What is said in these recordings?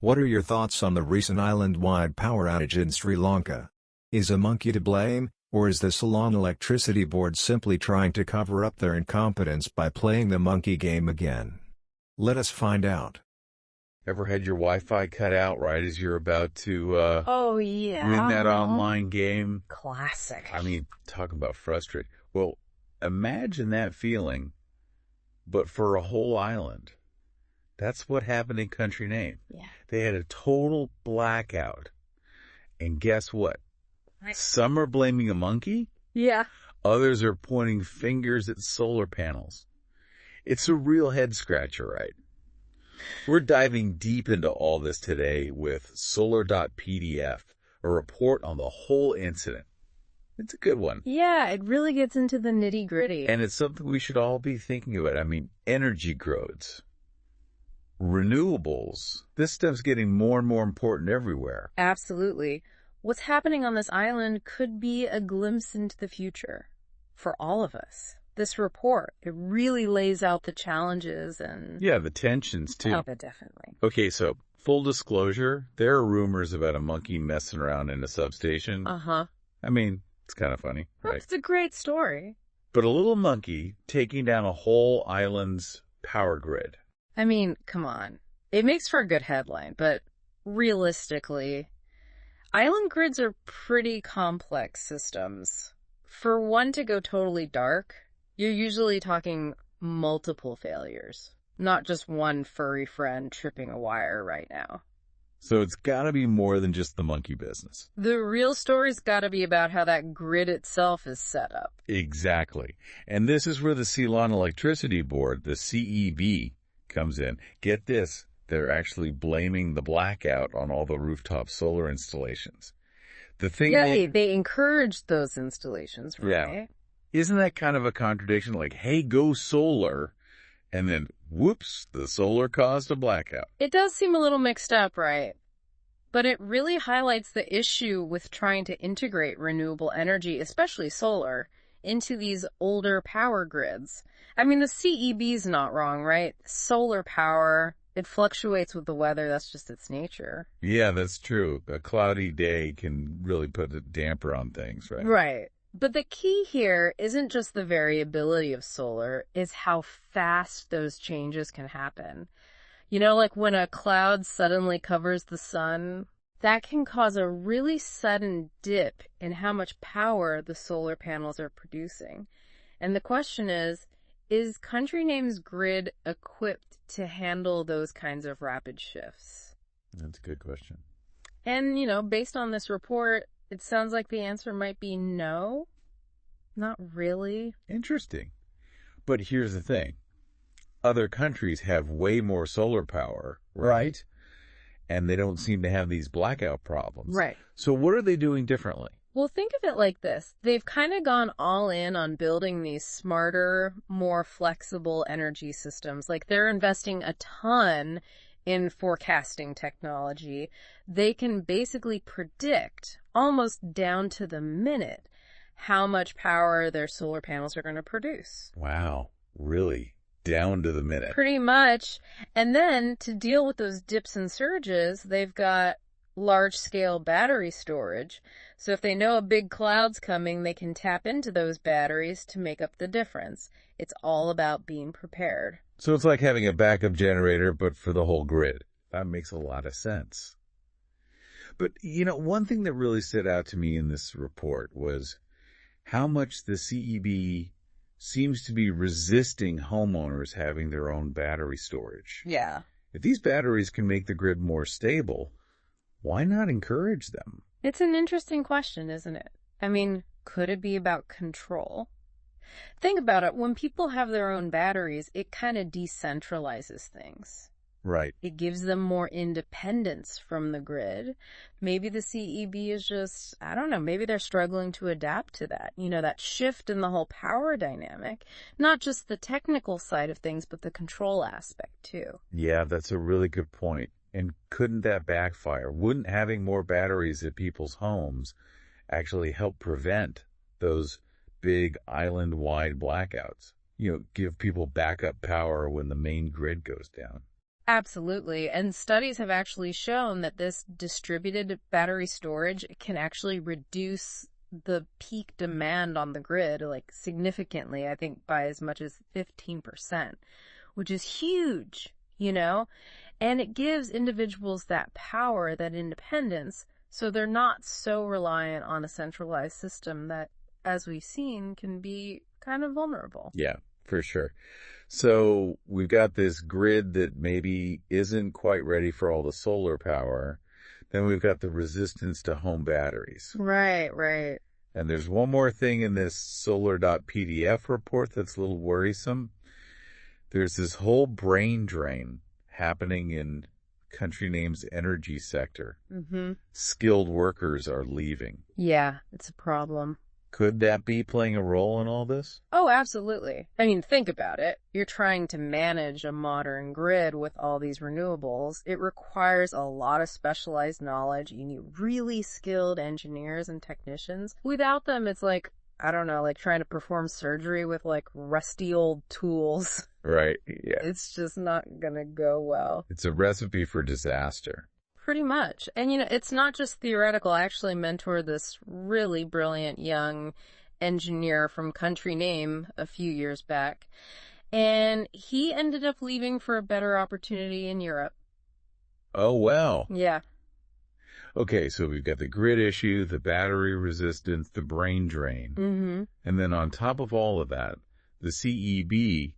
What are your thoughts on the recent island-wide power outage in Sri Lanka? Is a monkey to blame, or is the Ceylon Electricity Board simply trying to cover up their incompetence by playing the monkey game again? Let us find out. Ever had your Wi-Fi cut out right as you're about to Oh, yeah. win that online game? Classic. I mean, talk about frustrating. Well, imagine that feeling, but for a whole island. That's what happened in Country Name. Yeah. They had a total blackout. And guess what? Some are blaming a monkey. Yeah. Others are pointing fingers at solar panels. It's a real head-scratcher, right? We're diving deep into all this today with Solar.pdf, a report on the whole incident. It's a good one. Yeah, it really gets into the nitty-gritty. And it's something we should all be thinking about. I mean, energy grids, renewables. This stuff's getting more and more important everywhere. Absolutely. What's happening on this island could be a glimpse into the future for all of us. This report, it really lays out the challenges and... Yeah, the tensions, too. Oh, definitely. Okay, so, full disclosure, there are rumors about a monkey messing around in a substation. Uh-huh. I mean, it's kind of funny, right? It's a great story. But a little monkey taking down a whole island's power grid. I mean, come on. It makes for a good headline, but realistically, island grids are pretty complex systems. For one to go totally dark, you're usually talking multiple failures, not just one furry friend tripping a wire right now. So it's gotta be more than just the monkey business. The real story's gotta be about how that grid itself is set up. Exactly. And this is where the Ceylon Electricity Board, the CEB, comes in. Get this, they're actually blaming the blackout on all the rooftop solar installations. The thing they encouraged those installations, right? Yeah. Isn't that kind of a contradiction? Like, hey, go solar, and then, whoops, the solar caused a blackout. It does seem a little mixed up, right? But it really highlights the issue with trying to integrate renewable energy, especially solar, into these older power grids. I mean, the CEB's not wrong, right? Solar power, it fluctuates with the weather. That's just its nature. Yeah, that's true. A cloudy day can really put a damper on things, right? Right. But the key here isn't just the variability of solar, it's how fast those changes can happen. You know, like when a cloud suddenly covers the sun, that can cause a really sudden dip in how much power the solar panels are producing. And the question is Country Name's grid equipped to handle those kinds of rapid shifts? That's a good question. And, you know, based on this report, it sounds like the answer might be no. Not really. Interesting. But here's the thing. Other countries have way more solar power, right? And they don't seem to have these blackout problems. Right. So what are they doing differently? Well, think of it like this. They've kind of gone all in on building these smarter, more flexible energy systems. Like they're investing a ton in forecasting technology. They can basically predict almost down to the minute how much power their solar panels are going to produce. Wow, really? Down to the minute. Pretty much. And then to deal with those dips and surges, they've got large-scale battery storage. So if they know a big cloud's coming, they can tap into those batteries to make up the difference. It's all about being prepared. So it's like having a backup generator, but for the whole grid. That makes a lot of sense. But, you know, one thing that really stood out to me in this report was how much the CEB seems to be resisting homeowners having their own battery storage. Yeah. If these batteries can make the grid more stable, why not encourage them? It's an interesting question, isn't it? I mean, could it be about control? Think about it. When people have their own batteries, it kind of decentralizes things. Right. It gives them more independence from the grid. Maybe the CEB is just, I don't know, maybe they're struggling to adapt to that. You know, that shift in the whole power dynamic. Not just the technical side of things, but the control aspect too. Yeah, that's a really good point. And couldn't that backfire? Wouldn't having more batteries at people's homes actually help prevent those big island-wide blackouts? You know, give people backup power when the main grid goes down. Absolutely. And studies have actually shown that this distributed battery storage can actually reduce the peak demand on the grid, like significantly, I think by as much as 15%, which is huge, you know? And it gives individuals that power, that independence, so they're not so reliant on a centralized system that, as we've seen, can be kind of vulnerable. Yeah, for sure. So we've got this grid that maybe isn't quite ready for all the solar power. Then we've got the resistance to home batteries. Right, right. And there's one more thing in this solar.pdf report that's a little worrisome. There's this whole brain drain happening in country name's energy sector. Mm-hmm. Skilled workers are leaving. Yeah, it's a problem. Could that be playing a role in all this? Oh, absolutely. I mean, think about it. You're trying to manage a modern grid with all these renewables. It requires a lot of specialized knowledge. You need really skilled engineers and technicians. Without them, it's like, I don't know, like trying to perform surgery with like rusty old tools. Right, yeah. It's just not gonna go well. It's a recipe for disaster. Pretty much. And, you know, it's not just theoretical. I actually mentored this really brilliant young engineer from country name a few years back. And he ended up leaving for a better opportunity in Europe. Oh, wow. Yeah. Okay, so we've got the grid issue, the battery resistance, the brain drain. Mm-hmm. And then on top of all of that, the CEB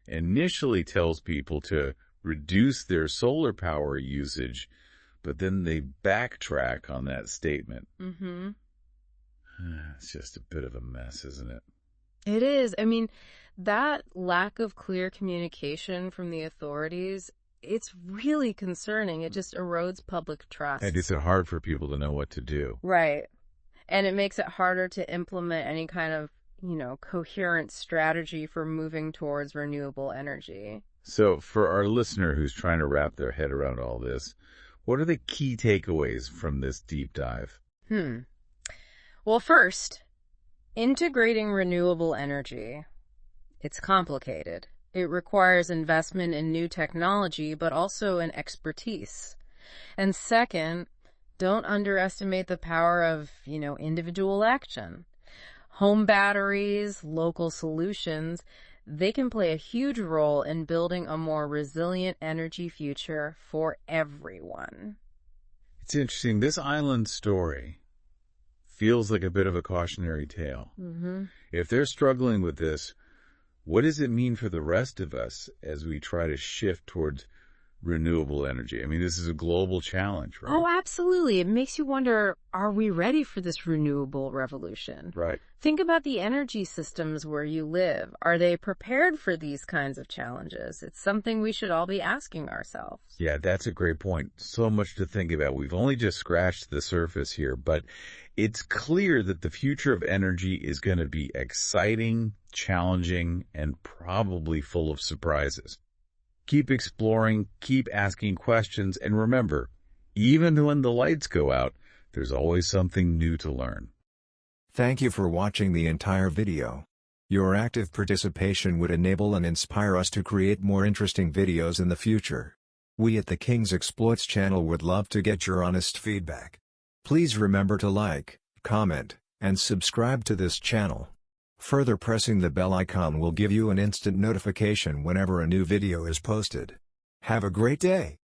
initially tells people to reduce their solar power usage, but then they backtrack on that statement. Mm-hmm. It's just a bit of a mess, isn't it? It is. I mean, that lack of clear communication from the authorities, it's really concerning. It just erodes public trust. And it's hard for people to know what to do. Right. And it makes it harder to implement any kind of, you know, coherent strategy for moving towards renewable energy. So for our listener who's trying to wrap their head around all this, what are the key takeaways from this deep dive? Well, first, integrating renewable energy. It's complicated. It requires investment in new technology, but also in expertise. And second, don't underestimate the power of, you know, individual action. Home batteries, local solutions, they can play a huge role in building a more resilient energy future for everyone. It's interesting. This island story feels like a bit of a cautionary tale. Mm-hmm. If they're struggling with this, what does it mean for the rest of us as we try to shift towards renewable energy? I mean, this is a global challenge, right? Oh, absolutely. It makes you wonder, are we ready for this renewable revolution? Right. Think about the energy systems where you live. Are they prepared for these kinds of challenges? It's something we should all be asking ourselves. Yeah, that's a great point. So much to think about. We've only just scratched the surface here, but it's clear that the future of energy is going to be exciting, challenging, and probably full of surprises. Keep exploring, keep asking questions, and remember, even when the lights go out, there's always something new to learn. Thank you for watching the entire video. Your active participation would enable and inspire us to create more interesting videos in the future. We at the King's Exploits channel would love to get your honest feedback. Please remember to like, comment, and subscribe to this channel. Further pressing the bell icon will give you an instant notification whenever a new video is posted. Have a great day!